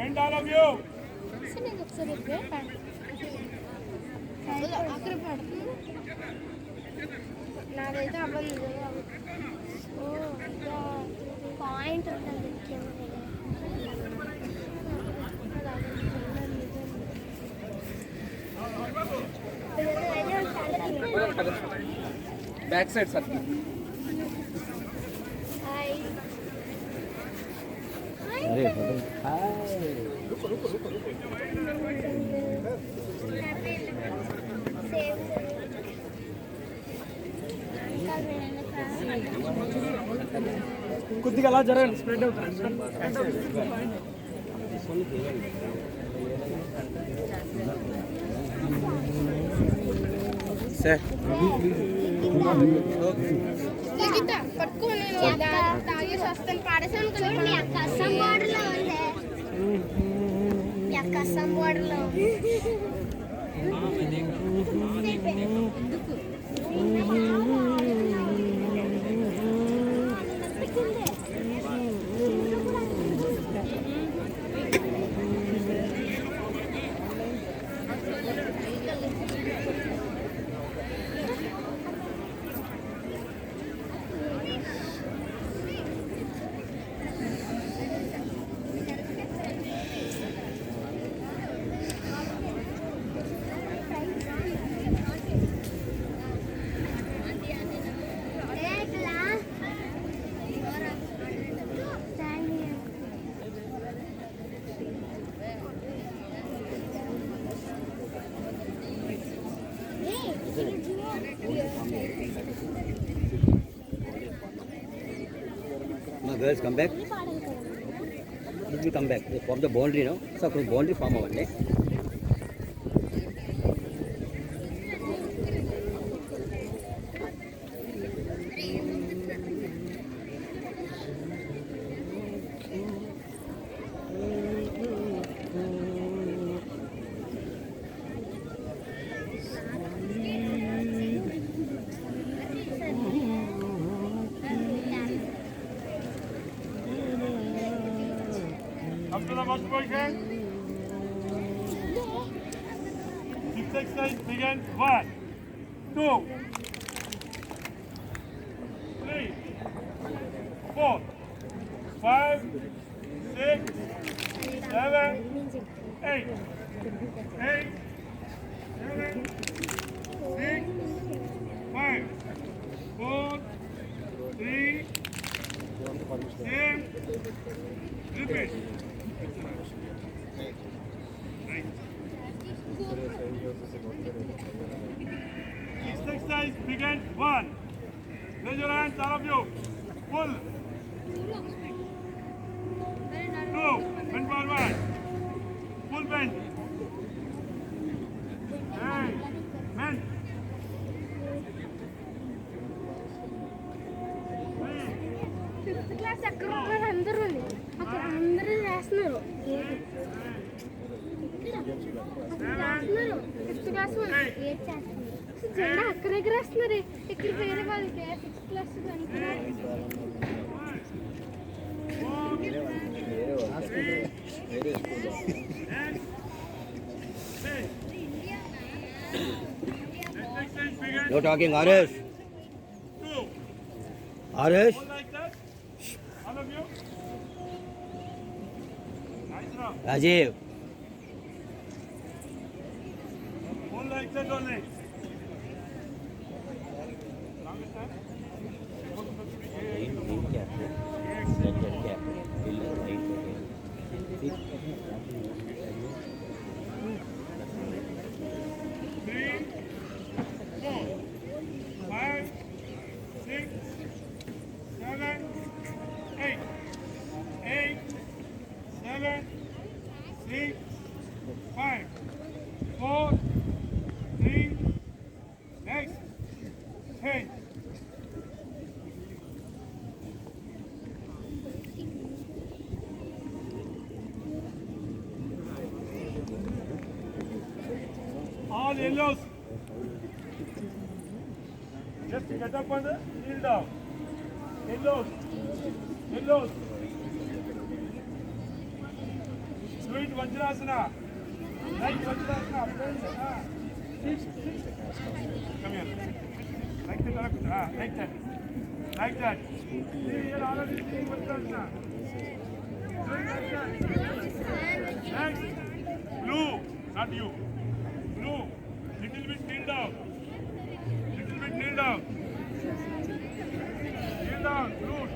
And all of you. నాదైతే అవ్వదు point ఉంటుంది బ్యాక్ సైడ్ సార్ కొద్దిగా అలా జరగండి స్ప్రెడ్ అవుతుంది సార్ పట్టుకోని తాగేసి వస్తాను పాడేసాను కసం బోర్డులో ఉంది కసం బోర్డులో Now girls come back. Let me come back. They form the boundary now. So boundary form avanni. Up to the first position. Six exercise begin. 1, 2, 3, 4, 5, 6, 7, 8, 8, 7, 6, 5, 4, 3, 10. Repeat. Next exercise begin. 1. Raise your hands, all of you. Pull. 2. Bend forward. Full bend. And bend. 3. Fifth class ఎక్కడ ఉన్నారు అందరూ అక్కడ అందరూ వేస్తున్నారు fifth class eighth చేస్తున్నారు జెండా అక్కడ దగ్గర వేస్తున్నారు ఇక్కడ వేరే వాళ్ళకి sixth class No talking, Arish. Arish. Like that. All of you. Nice job. Rajiv. Hold like that only. Longest time. Three, 4, 5, 6, 7, 8, 8, 7, 6, 5, 4, 3, next, 10. All yellows. Just get up and kneel down. Yellows. Yellows. it Vajrasana. Like Vajrasana. Come here. Like that. Like that. Like that. See, here already doing Vajrasana. Doing like that. Next. Blue. Not you. Blue. Little bit kneel down. Little bit kneel down. Kneel down. Good.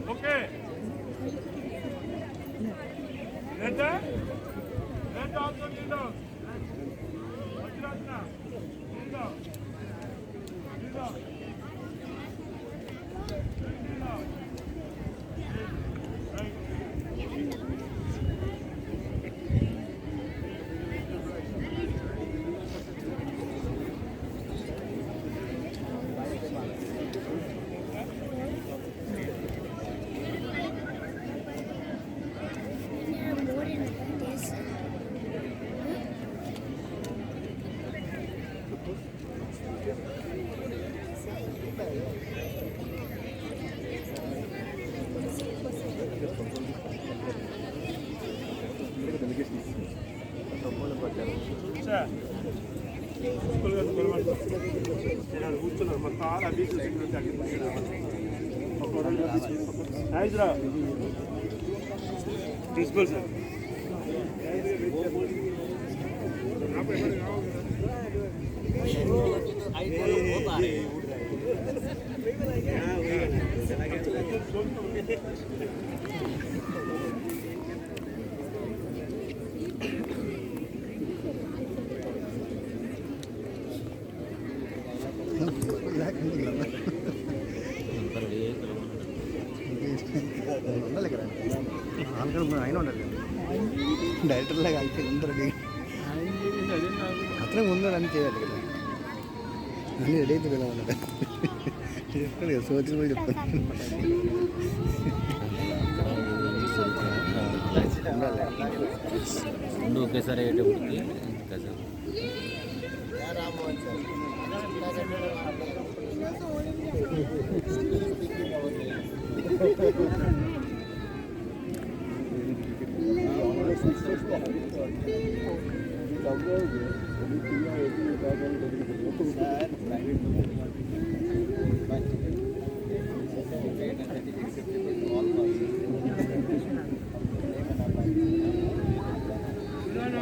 Okay. Let also kneel down. Vajrasana. Kneel down. Kneel down. Kneel down. Right. Sir. కూర్చున్నారు మా కాలు అవి హైదరా principal sir ఆయన ఉండాలి director లాగా అయిపోయింది అందరూ అతనే ముందు అని చేయాలి కదా అన్నీ రెడీ అయితే కదా ఉన్నాడు చెప్తాడు కదా సోచిన కూడా చెప్తాను రెండు ఒకేసారి అయ్యేటప్పటికి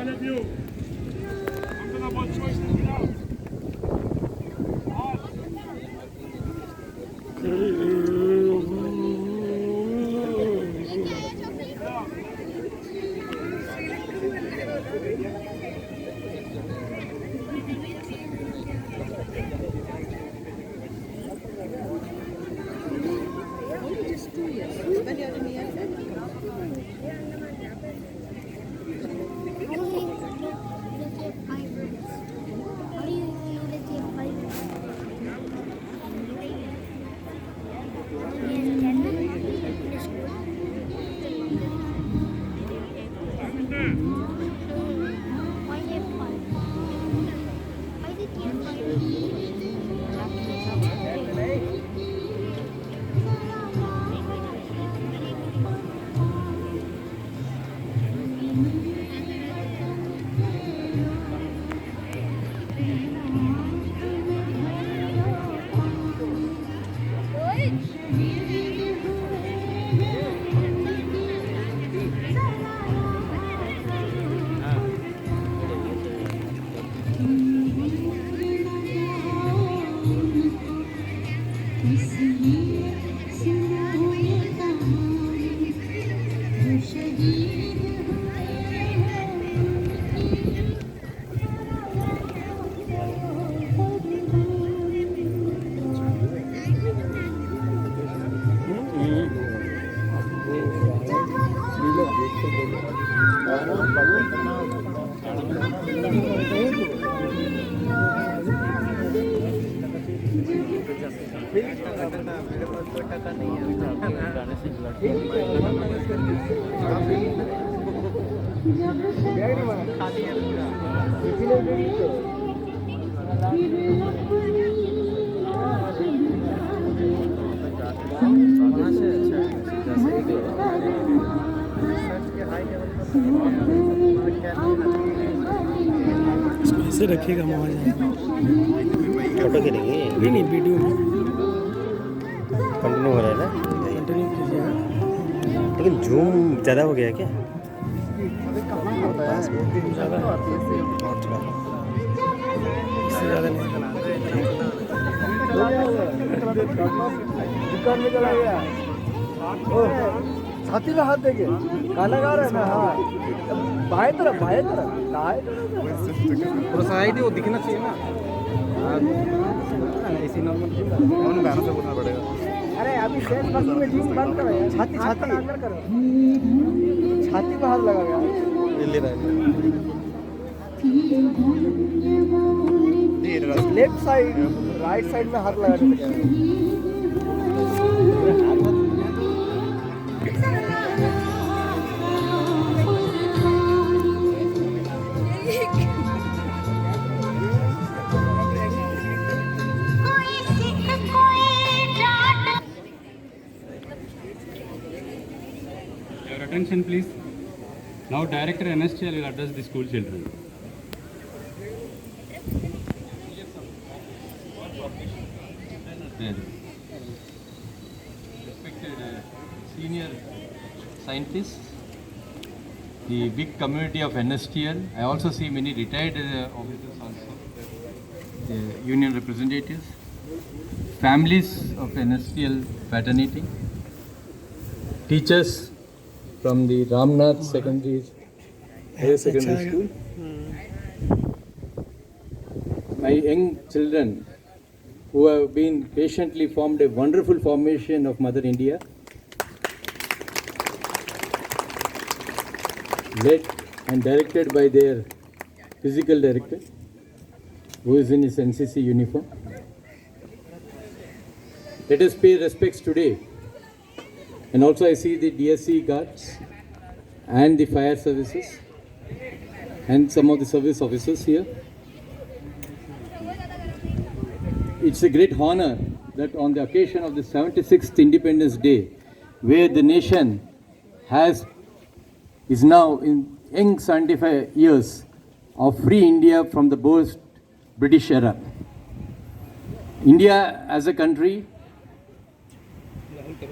all of you. Come to the bus station now. All. ऐसे रखेगा वहाँ जाएगा फोटो खींचेंगे नहीं नहीं वीडियो में कंटिन्यू हो रहा है ना कंटिन्यू कीजिएगा लेकिन जूम ज़्यादा हो गया है क्या और थोड़ा इससे ज़्यादा नहीं दुकान में चला गया छाती में हाथ देके गाना गा रहा है ना हाँ बाएं तरफ थोड़ा सा आइडिया वो दिखना चाहिए ना ऐसी नॉर्मल गानों से बोलना पड़ेगा अरे अभी सेट में जींस बंद करो छाती अंदर करो छाती पे हाथ लगा गया ले रहा है लेफ्ट साइड राइट साइड में हाथ लगा देते Your attention please. Now Director NstlDRDO will address the school children. Respected senior scientists, the big community of NSTL. I also see many retired officers also, the union representatives, families of NSTL fraternity, teachers from the Ramnath Higher Secondary School, my young children who have been patiently formed a wonderful formation of Mother India, led and directed by their physical director, who is in his NCC uniform. Let us pay respects today. And also I see the DSC guards and the fire services and some of the service officers here. It's a great honor that on the occasion of the 76th Independence Day, where the nation is now in young 75 years of free India from the post-British era. India as a country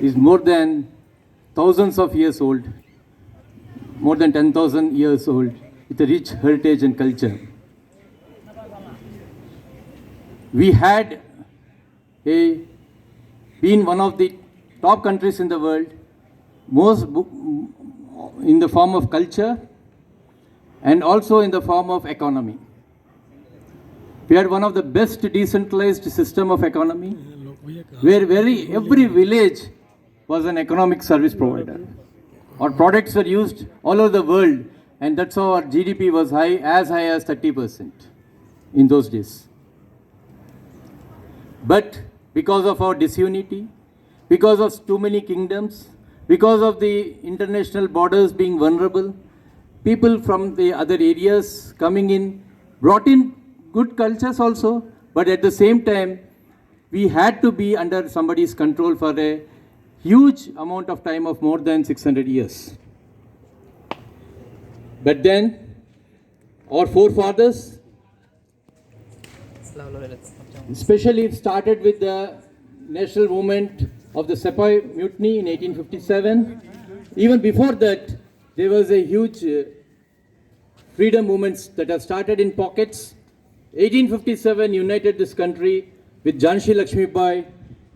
is more than thousands of years old, more than 10,000 years old, with a rich heritage and culture. We had been one of the top countries in the world, most in the form of culture and also in the form of economy. We had one of the best decentralized system of economy, where every village was an economic service provider. Our products were used all over the world, and that's how our GDP was as high as 30% in those days. But because of our disunity, because of too many kingdoms, because of the international borders being vulnerable, people from the other areas coming in brought in good cultures also, but at the same time, we had to be under somebody's control for a huge amount of time of more than 600 years. But then, our forefathers, especially it started with the national movement of the Sepoy Mutiny in 1857. Even before that, there was a huge freedom movements that have started in pockets. 1857 united this country with Jhansi Lakshmibai,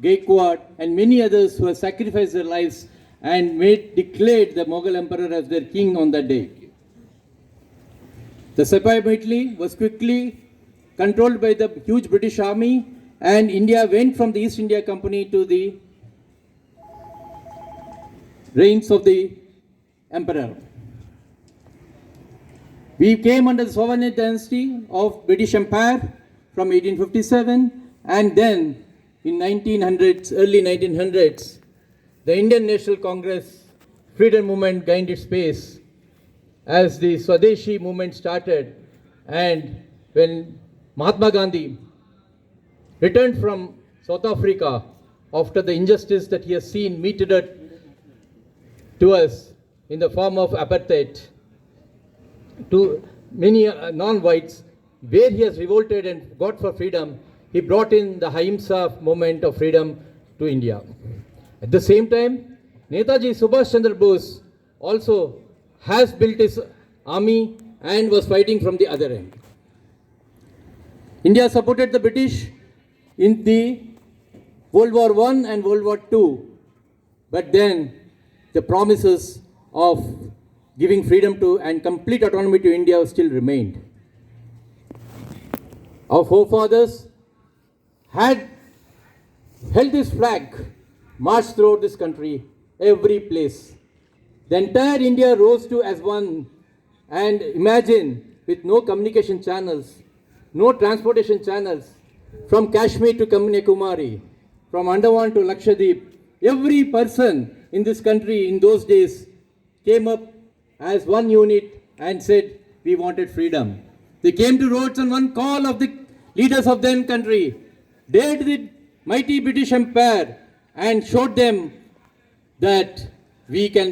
Gaikwad, and many others who have sacrificed their lives and declared the Mughal emperor as their king on that day. The Sepoy Mutiny was quickly controlled by the huge British army, and India went from the East India Company to the reigns of the emperor. We came under the sovereign dynasty of British Empire from 1857, and then in 1900s, early 1900s, the Indian National Congress freedom movement gained its pace as the Swadeshi movement started, and when Mahatma Gandhi returned from South Africa after the injustice that he has seen meted out to us in the form of apartheid to many non-whites, where he has revolted and got for freedom, he brought in the Ahimsa movement of freedom to India. At the same time, Netaji Subhash Chandra Bose also has built his army and was fighting from the other end. India supported the British in the World War I and World War II, but then the promises of giving freedom to and complete autonomy to India still remained. Our forefathers had held this flag, marched throughout this country, every place. The entire India rose to as one, and imagine, with no communication channels, no transportation channels, from Kashmir to Kanyakumari, from Andaman to Lakshadweep, every person in this country in those days came up as one unit and said, we wanted freedom. They came to roads on one call of the leaders of then country, dared the mighty British Empire and showed them that we can